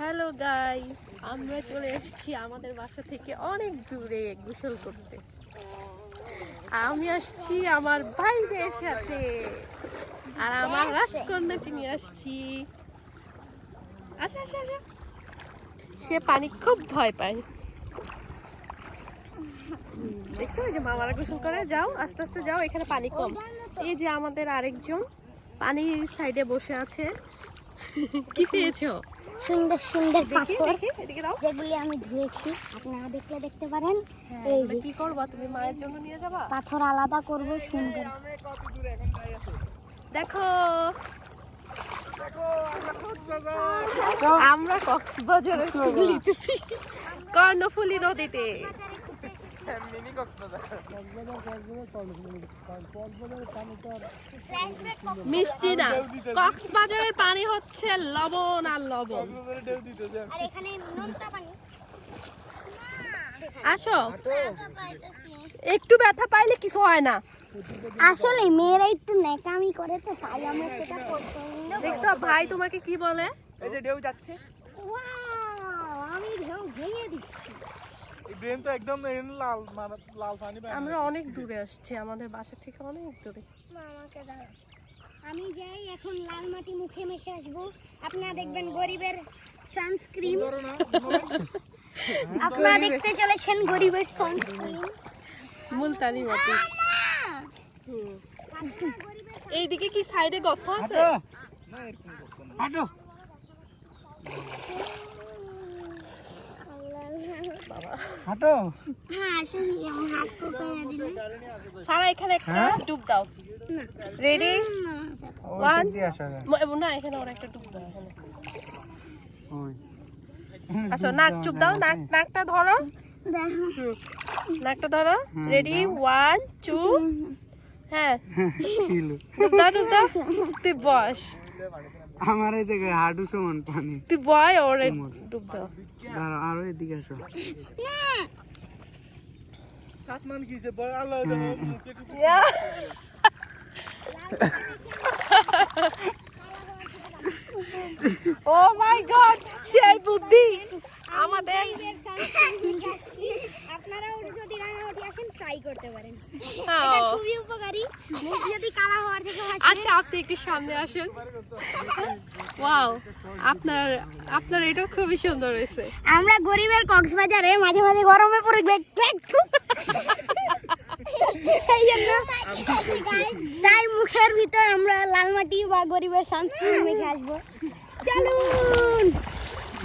Hello guys, আমরা চলে এসেছি আমাদের বাসা থেকে অনেক দূরে গোসল করতে। আমি আসছি আমার ভাইদের সাথে আর আমার রাজকন্যাকে নিয়ে আসছি। আচ্ছা আচ্ছা আচ্ছা, সে পানি খুব ভয় পায়। দেখছো এই যে মামারা গোসল করে, যাও আস্তে আস্তে যাও, এখানে পানি কম। এই যে আমাদের আরেকজন পানির সাইডে বসে আছে। কি পেয়েছো? সুন্দর সুন্দর পাথর, এদিকে দাও, যেগুলি আমি ধুয়েছি, আপনারা দেখতে পারেন। এই যে কি করবা তুমি, মায়ের জন্য নিয়ে যাবা? পাথর আলাদা করব সুন্দর। দেখো আমরা কক্সবাজারে লিতেছি কর্ণফুলী নদীতে। মিষ্টি না, কক্সবাজারের পানি হচ্ছে লবণ আর লবণ। আসো, একটু ব্যথা পাইলে কিছু হয় না। আসলে মেয়েরা একটু নেকামি করেছে, তাই আমরা সেটা পছন্দ। দেখছো ভাই তোমাকে কি বলে? এই যে ঢেউ যাচ্ছে, ওয়াও, আমি ঢেউ ভেঙে দিচ্ছি। এই ড্রেন তো একদম লাল লাল পানি। আমরা অনেক দূরে আসছি, আমাদের বাসা থেকে অনেক দূরে। মামাকে দাও, আমি যাই এখন লাল মাটি মুখে মেখে আসবো। আপনারা দেখবেন গরিবের সানস্ক্রিন, আপনারা দেখতে চলেছেন গরিবের সানস্ক্রিন মুলতানি মাটি। এইদিকে কি সাইডে গর্ত আছে? হাঁটো হাঁটো। হ্যাঁ, আসলে আমার হাত কোপায় দিলে সারা এখানে একটা ডুব দাও। রেডি? ওয়ান, না এখানে ওরা একটা ডুব দাও। এখানে আসো, নাক চুপ দাও, নাকটা ধরো, নাকটা ধরো। রেডি? 1 2, হ্যাঁ ডুব দাও, ডুব দাও। তুই বস, আমার এই জায়গায় হাঁটু সমান পানি। তুই বয়, ওরে ডুব দাও। দাঁড়া, আরো এদিকে আসো। সাতমান কিছে বড় আল্লাহ ও মাই গড, সেই বুদ্ধি আমাদের। আপনারাও যদি রাঙামাটি আসেন ট্রাই করতে পারেন, হ্যাঁ। এটা খুবই উপকারী। মুখ যদি কালা হওয়ার থেকে বাঁচে। আচ্ছা, আপনি একটু সামনে আসেন। ওয়াও, আপনার এটা খুবই সুন্দর হয়েছে। আমরা গরিবের কক্সবাজারে মাঝে মাঝে গরমে পড়ে এই জন্য তাই মুখের ভিতর আমরা লাল মাটি বা গরিবের সানস্ক্রিন মেখে আসবো। চলুন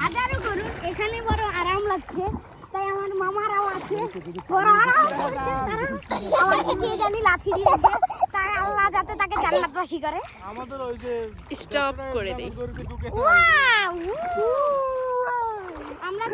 আদারও করুন, এখানে বড় আরাম লাগছে, তাই আমার মামারাও আছে, বড় আরাম করছে। তারা আমাকে দিয়ে জানি লাথি দিয়েছে, তাই আল্লাহ যাতে তাকে জান্নাতবাসী করে। আমাদের ওই যে স্টপ করে দেই। ওয়াও, আমরা